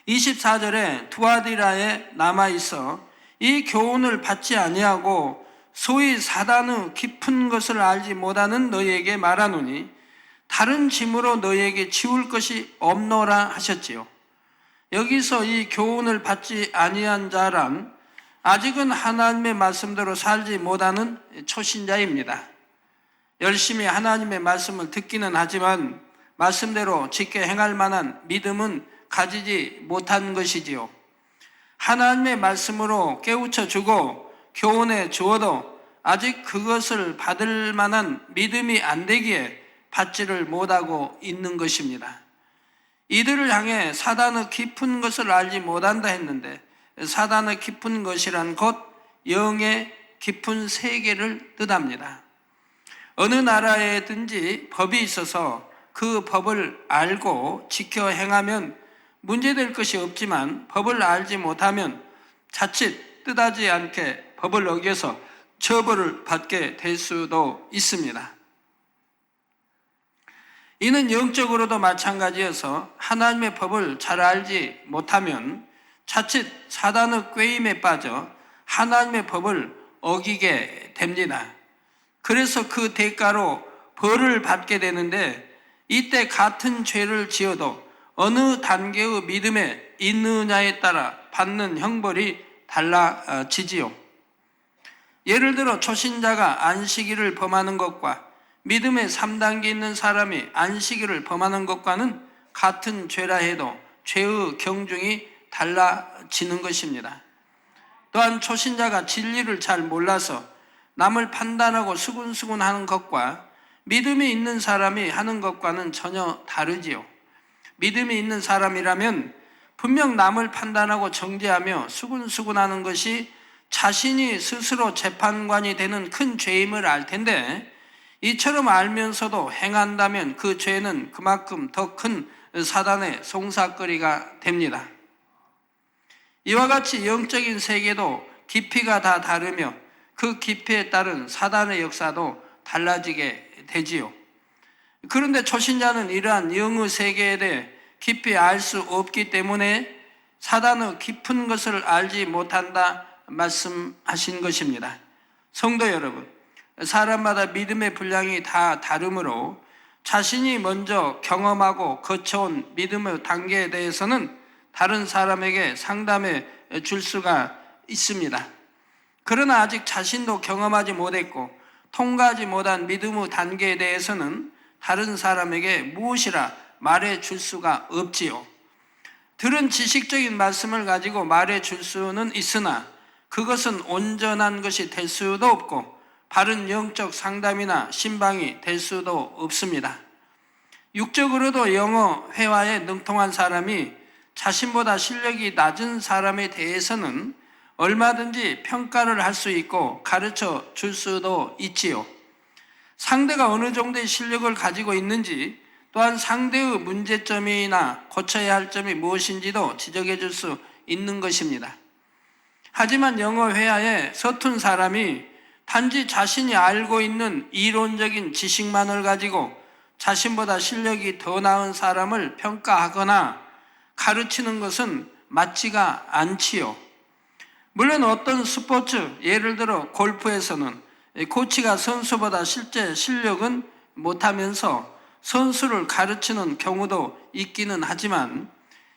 24절에 두아디라에 남아있어 이 교훈을 받지 아니하고 소위 사단의 깊은 것을 알지 못하는 너희에게 말하노니 다른 짐으로 너희에게 지울 것이 없노라 하셨지요. 여기서 이 교훈을 받지 아니한 자란 아직은 하나님의 말씀대로 살지 못하는 초신자입니다. 열심히 하나님의 말씀을 듣기는 하지만 말씀대로 지켜 행할 만한 믿음은 가지지 못한 것이지요. 하나님의 말씀으로 깨우쳐 주고 교훈해 주어도 아직 그것을 받을 만한 믿음이 안 되기에 받지를 못하고 있는 것입니다. 이들을 향해 사단의 깊은 것을 알지 못한다 했는데, 사단의 깊은 것이란 곧 영의 깊은 세계를 뜻합니다. 어느 나라에든지 법이 있어서 그 법을 알고 지켜 행하면 문제될 것이 없지만, 법을 알지 못하면 자칫 뜻하지 않게 법을 어겨서 처벌을 받게 될 수도 있습니다. 이는 영적으로도 마찬가지여서 하나님의 법을 잘 알지 못하면 자칫 사단의 꾀임에 빠져 하나님의 법을 어기게 됩니다. 그래서 그 대가로 벌을 받게 되는데, 이때 같은 죄를 지어도 어느 단계의 믿음에 있느냐에 따라 받는 형벌이 달라지지요. 예를 들어 초신자가 안식일을 범하는 것과 믿음의 3단계 있는 사람이 안식일을 범하는 것과는 같은 죄라 해도 죄의 경중이 달라지는 것입니다. 또한 초신자가 진리를 잘 몰라서 남을 판단하고 수군수군 하는 것과 믿음이 있는 사람이 하는 것과는 전혀 다르지요. 믿음이 있는 사람이라면 분명 남을 판단하고 정죄하며 수군수군하는 것이 자신이 스스로 재판관이 되는 큰 죄임을 알 텐데, 이처럼 알면서도 행한다면 그 죄는 그만큼 더 큰 사단의 송사거리가 됩니다. 이와 같이 영적인 세계도 깊이가 다 다르며 그 깊이에 따른 사단의 역사도 달라지게 되지요. 그런데 초신자는 이러한 영의 세계에 대해 깊이 알 수 없기 때문에 사단의 깊은 것을 알지 못한다 말씀하신 것입니다. 성도 여러분, 사람마다 믿음의 분량이 다 다르므로 자신이 먼저 경험하고 거쳐온 믿음의 단계에 대해서는 다른 사람에게 상담해 줄 수가 있습니다. 그러나 아직 자신도 경험하지 못했고 통과하지 못한 믿음의 단계에 대해서는 다른 사람에게 무엇이라 말해 줄 수가 없지요. 들은 지식적인 말씀을 가지고 말해 줄 수는 있으나 그것은 온전한 것이 될 수도 없고 바른 영적 상담이나 신방이 될 수도 없습니다. 육적으로도 영어 회화에 능통한 사람이 자신보다 실력이 낮은 사람에 대해서는 얼마든지 평가를 할 수 있고 가르쳐 줄 수도 있지요. 상대가 어느 정도의 실력을 가지고 있는지, 또한 상대의 문제점이나 고쳐야 할 점이 무엇인지도 지적해 줄 수 있는 것입니다. 하지만 영어 회화에 서툰 사람이 단지 자신이 알고 있는 이론적인 지식만을 가지고 자신보다 실력이 더 나은 사람을 평가하거나 가르치는 것은 맞지가 않지요. 물론 어떤 스포츠, 예를 들어 골프에서는 코치가 선수보다 실제 실력은 못하면서 선수를 가르치는 경우도 있기는 하지만,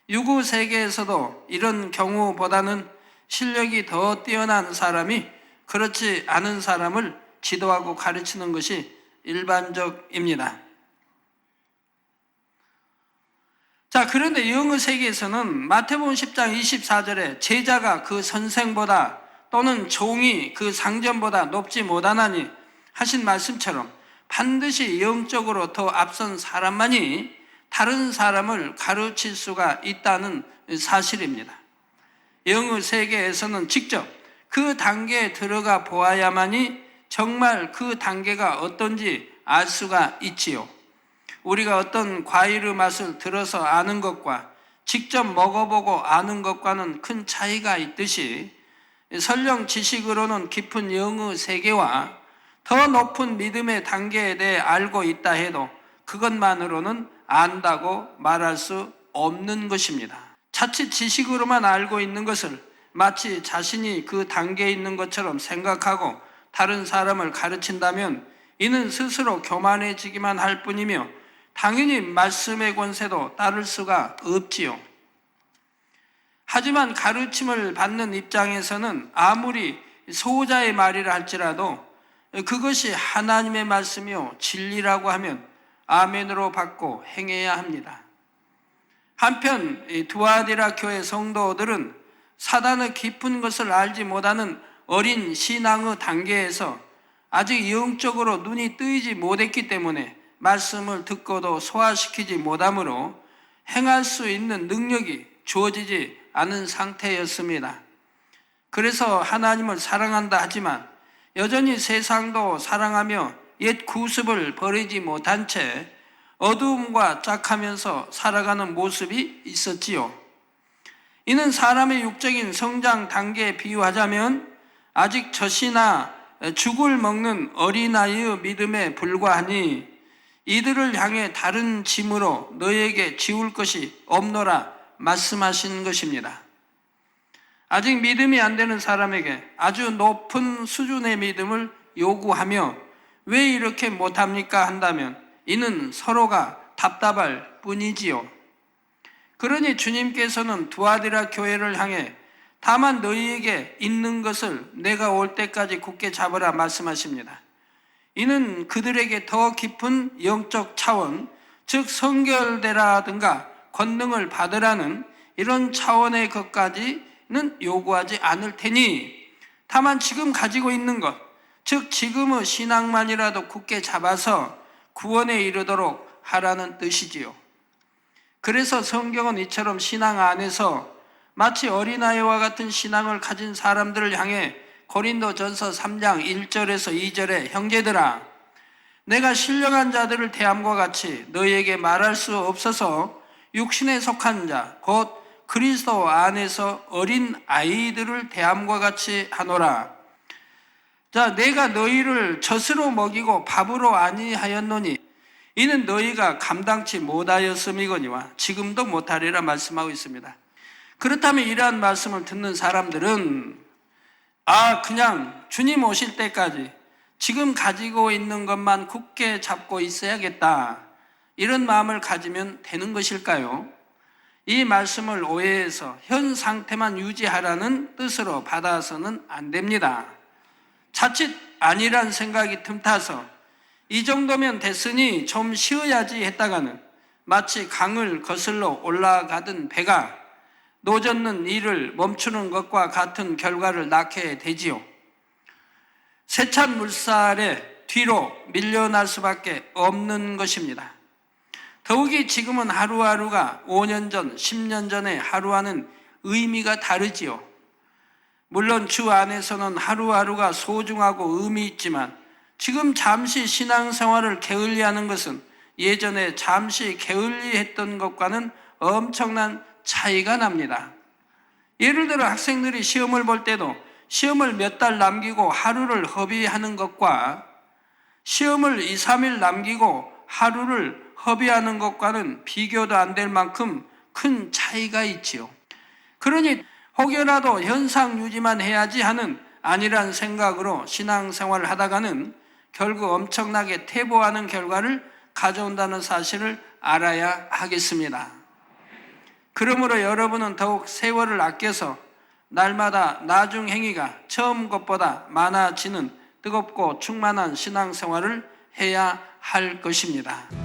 유구 세계에서도 이런 경우보다는 실력이 더 뛰어난 사람이 그렇지 않은 사람을 지도하고 가르치는 것이 일반적입니다. 자, 그런데 영의 세계에서는 마태복음 10장 24절에 제자가 그 선생보다 또는 종이 그 상전보다 높지 못하나니 하신 말씀처럼 반드시 영적으로 더 앞선 사람만이 다른 사람을 가르칠 수가 있다는 사실입니다. 영의 세계에서는 직접 그 단계에 들어가 보아야만이 정말 그 단계가 어떤지 알 수가 있지요. 우리가 어떤 과일의 맛을 들어서 아는 것과 직접 먹어보고 아는 것과는 큰 차이가 있듯이, 설령 지식으로는 깊은 영의 세계와 더 높은 믿음의 단계에 대해 알고 있다 해도 그것만으로는 안다고 말할 수 없는 것입니다. 자칫 지식으로만 알고 있는 것을 마치 자신이 그 단계에 있는 것처럼 생각하고 다른 사람을 가르친다면 이는 스스로 교만해지기만 할 뿐이며 당연히 말씀의 권세도 따를 수가 없지요. 하지만 가르침을 받는 입장에서는 아무리 소자의 말이라 할지라도 그것이 하나님의 말씀이요 진리라고 하면 아멘으로 받고 행해야 합니다. 한편 두아디라 교회 성도들은 사단의 깊은 것을 알지 못하는 어린 신앙의 단계에서 아직 영적으로 눈이 뜨이지 못했기 때문에 말씀을 듣고도 소화시키지 못하므로 행할 수 있는 능력이 주어지지 않은 상태였습니다. 그래서 하나님을 사랑한다 하지만 여전히 세상도 사랑하며 옛 구습을 버리지 못한 채 어두움과 짝하면서 살아가는 모습이 있었지요. 이는 사람의 육적인 성장 단계에 비유하자면 아직 젖이나 죽을 먹는 어린아이의 믿음에 불과하니 이들을 향해 다른 짐으로 너에게 지울 것이 없노라 말씀하신 것입니다. 아직 믿음이 안 되는 사람에게 아주 높은 수준의 믿음을 요구하며 왜 이렇게 못합니까 한다면 이는 서로가 답답할 뿐이지요. 그러니 주님께서는 두아디라 교회를 향해 다만 너희에게 있는 것을 내가 올 때까지 굳게 잡으라 말씀하십니다. 이는 그들에게 더 깊은 영적 차원, 즉 성결되라든가 권능을 받으라는 이런 차원의 것까지는 요구하지 않을 테니 다만 지금 가지고 있는 것, 즉 지금의 신앙만이라도 굳게 잡아서 구원에 이르도록 하라는 뜻이지요. 그래서 성경은 이처럼 신앙 안에서 마치 어린아이와 같은 신앙을 가진 사람들을 향해 고린도전서 3장 1절에서 2절에 형제들아 내가 신령한 자들을 대함과 같이 너희에게 말할 수 없어서 육신에 속한 자 곧 그리스도 안에서 어린 아이들을 대함과 같이 하노라. 자, 내가 너희를 젖으로 먹이고 밥으로 아니하였노니 이는 너희가 감당치 못하였음이거니와 지금도 못하리라 말씀하고 있습니다. 그렇다면 이러한 말씀을 듣는 사람들은 그냥 주님 오실 때까지 지금 가지고 있는 것만 굳게 잡고 있어야겠다 이런 마음을 가지면 되는 것일까요? 이 말씀을 오해해서 현 상태만 유지하라는 뜻으로 받아서는 안 됩니다. 자칫 아니란 생각이 틈타서 이 정도면 됐으니 좀 쉬어야지 했다가는 마치 강을 거슬러 올라가던 배가 노젓는 일을 멈추는 것과 같은 결과를 낳게 되지요. 세찬 물살에 뒤로 밀려날 수밖에 없는 것입니다. 더욱이 지금은 하루하루가 5년 전, 10년 전의 하루와는 의미가 다르지요. 물론 주 안에서는 하루하루가 소중하고 의미 있지만 지금 잠시 신앙생활을 게을리하는 것은 예전에 잠시 게을리했던 것과는 엄청난 차이가 납니다. 예를 들어 학생들이 시험을 볼 때도 시험을 몇 달 남기고 하루를 허비하는 것과 시험을 2, 3일 남기고 하루를 허비하는 것과는 비교도 안 될 만큼 큰 차이가 있지요. 그러니 혹여라도 현상 유지만 해야지 하는 아니란 생각으로 신앙생활을 하다가는 결국 엄청나게 퇴보하는 결과를 가져온다는 사실을 알아야 하겠습니다. 그러므로 여러분은 더욱 세월을 아껴서 날마다 나중 행위가 처음 것보다 많아지는 뜨겁고 충만한 신앙생활을 해야 할 것입니다.